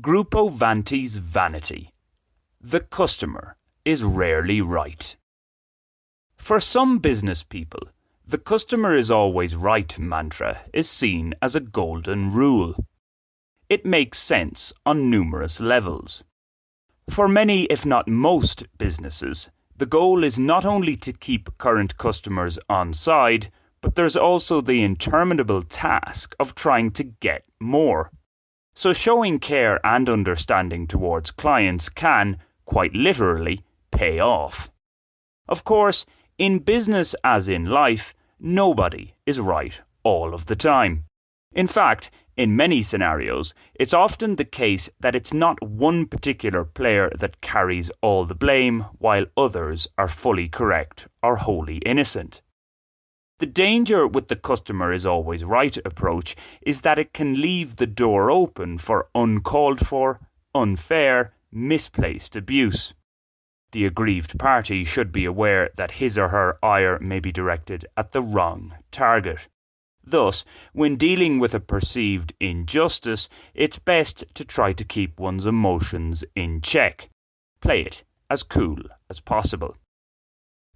Grupo Vanti's vanity. The customer is rarely right. For some business people, the customer is always right mantra is seen as a golden rule. It makes sense on numerous levels. For many, if not most businesses, the goal is not only to keep current customers on side, but there's also the interminable task of trying to get more. So showing care and understanding towards clients can, quite literally, pay off. Of course, in business as in life, nobody is right all of the time. In fact, in many scenarios, it's often the case that it's not one particular player that carries all the blame while others are fully correct or wholly innocent. The danger with the customer is always right approach is that it can leave the door open for uncalled for, unfair, misplaced abuse. The aggrieved party should be aware that his or her ire may be directed at the wrong target. Thus, when dealing with a perceived injustice, it's best to try to keep one's emotions in check. Play it as cool as possible.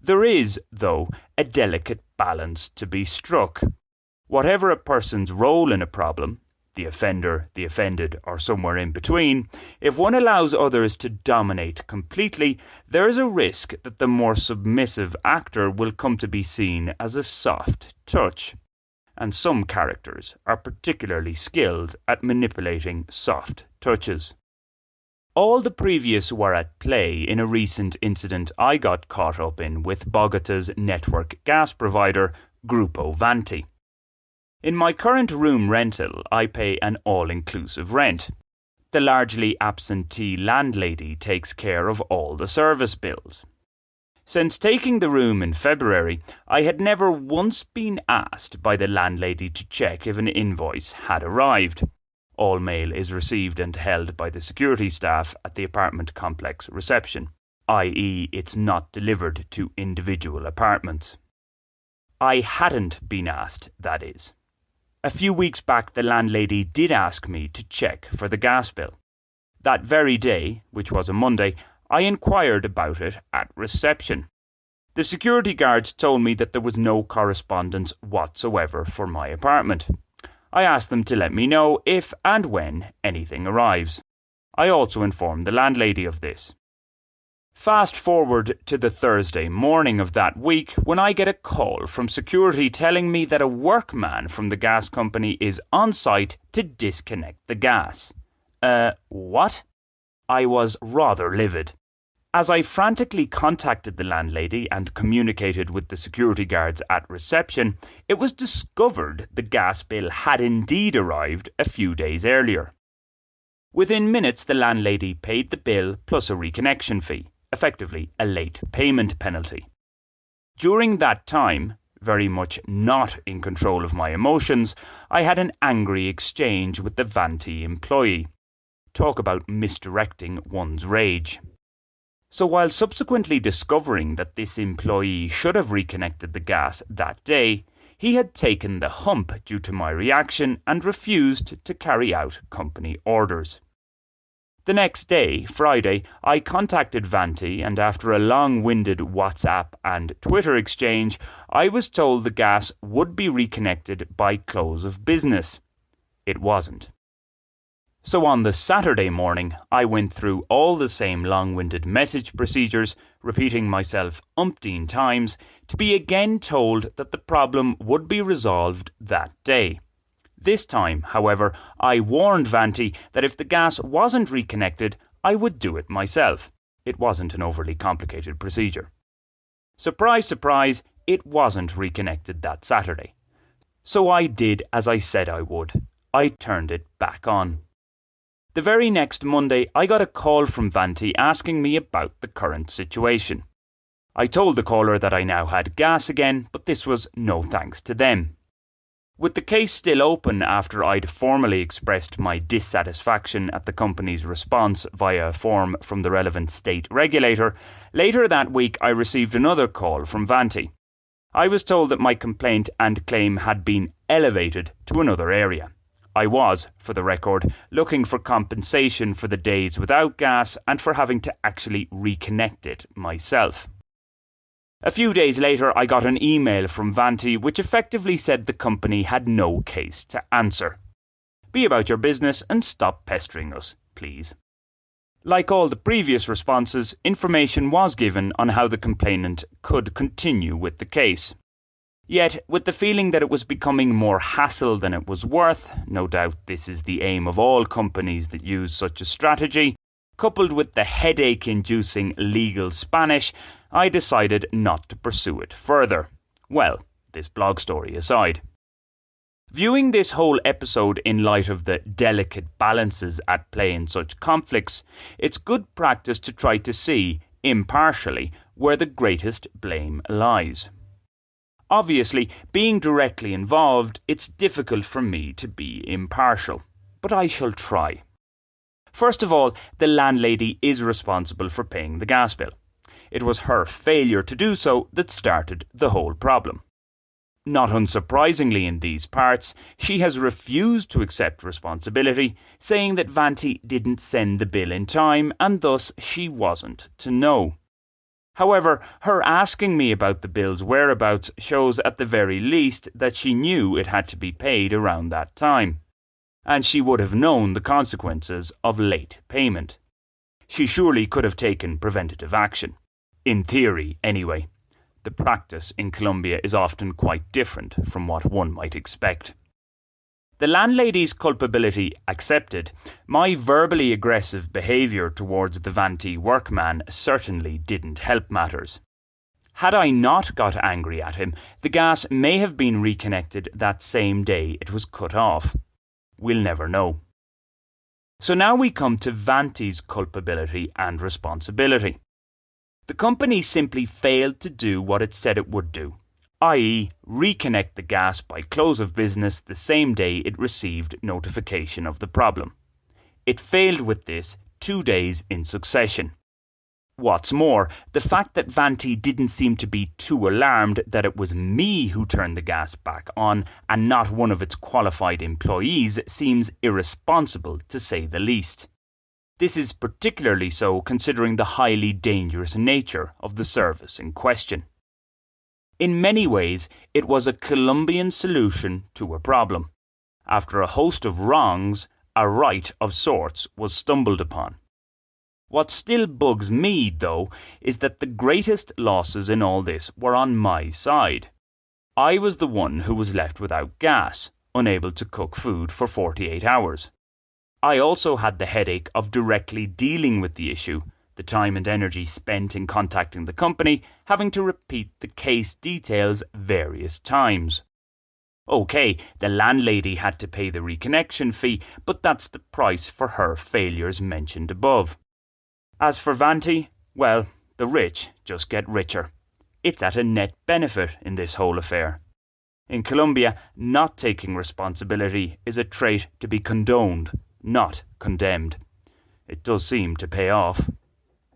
There is, though, a delicate balance to be struck. Whatever a person's role in a problem, the offender, the offended, or somewhere in between, if one allows others to dominate completely, there is a risk that the more submissive actor will come to be seen as a soft touch. And some characters are particularly skilled at manipulating soft touches. All the previous were at play in a recent incident I got caught up in with Bogota's network gas provider, Grupo Vanti. In my current room rental, I pay an all-inclusive rent. The largely absentee landlady takes care of all the service bills. Since taking the room in February, I had never once been asked by the landlady to check if an invoice had arrived. All mail is received and held by the security staff at the apartment complex reception, i.e. it's not delivered to individual apartments. I hadn't been asked, that is. A few weeks back the landlady did ask me to check for the gas bill. That very day, which was a Monday, I inquired about it at reception. The security guards told me that there was no correspondence whatsoever for my apartment. I asked them to let me know if and when anything arrives. I also informed the landlady of this. Fast forward to the Thursday morning of that week when I get a call from security telling me that a workman from the gas company is on site to disconnect the gas. What? I was rather livid. As I frantically contacted the landlady and communicated with the security guards at reception, it was discovered the gas bill had indeed arrived a few days earlier. Within minutes, the landlady paid the bill plus a reconnection fee, effectively a late payment penalty. During that time, very much not in control of my emotions, I had an angry exchange with the Vanti employee. Talk about misdirecting one's rage. So while subsequently discovering that this employee should have reconnected the gas that day, he had taken the hump due to my reaction and refused to carry out company orders. The next day, Friday, I contacted Vanti and after a long-winded WhatsApp and Twitter exchange, I was told the gas would be reconnected by close of business. It wasn't. So on the Saturday morning, I went through all the same long-winded message procedures, repeating myself umpteen times, to be again told that the problem would be resolved that day. This time, however, I warned Vanti that if the gas wasn't reconnected, I would do it myself. It wasn't an overly complicated procedure. Surprise, surprise, it wasn't reconnected that Saturday. So I did as I said I would. I turned it back on. The very next Monday, I got a call from Vanti asking me about the current situation. I told the caller that I now had gas again, but this was no thanks to them. With the case still open after I'd formally expressed my dissatisfaction at the company's response via a form from the relevant state regulator, later that week I received another call from Vanti. I was told that my complaint and claim had been elevated to another area, I was, for the record, looking for compensation for the days without gas and for having to actually reconnect it myself. A few days later, I got an email from Vanti which effectively said the company had no case to answer. Be about your business and stop pestering us, please. Like all the previous responses, information was given on how the complainant could continue with the case. Yet, with the feeling that it was becoming more hassle than it was worth, no doubt this is the aim of all companies that use such a strategy, coupled with the headache-inducing legal Spanish, I decided not to pursue it further. Well, this blog story aside. Viewing this whole episode in light of the delicate balances at play in such conflicts, it's good practice to try to see, impartially, where the greatest blame lies. Obviously, being directly involved, it's difficult for me to be impartial, but I shall try. First of all, the landlady is responsible for paying the gas bill. It was her failure to do so that started the whole problem. Not unsurprisingly in these parts, she has refused to accept responsibility, saying that Vanti didn't send the bill in time and thus she wasn't to know. However, her asking me about the bill's whereabouts shows at the very least that she knew it had to be paid around that time, and she would have known the consequences of late payment. She surely could have taken preventative action. In theory, anyway. The practice in Colombia is often quite different from what one might expect. The landlady's culpability accepted, my verbally aggressive behaviour towards the Vanti workman certainly didn't help matters. Had I not got angry at him, the gas may have been reconnected that same day it was cut off. We'll never know. So now we come to Vanti's culpability and responsibility. The company simply failed to do what it said it would do, i.e. reconnect the gas by close of business the same day it received notification of the problem. It failed with this 2 days in succession. What's more, the fact that Vanti didn't seem to be too alarmed that it was me who turned the gas back on and not one of its qualified employees seems irresponsible to say the least. This is particularly so considering the highly dangerous nature of the service in question. In many ways, it was a Colombian solution to a problem. After a host of wrongs, a right of sorts was stumbled upon. What still bugs me, though, is that the greatest losses in all this were on my side. I was the one who was left without gas, unable to cook food for 48 hours. I also had the headache of directly dealing with the issue, the time and energy spent in contacting the company, having to repeat the case details various times. Okay, the landlady had to pay the reconnection fee, but that's the price for her failures mentioned above. As for Vanti, well, the rich just get richer. It's at a net benefit in this whole affair. In Colombia, not taking responsibility is a trait to be condoned, not condemned. It does seem to pay off.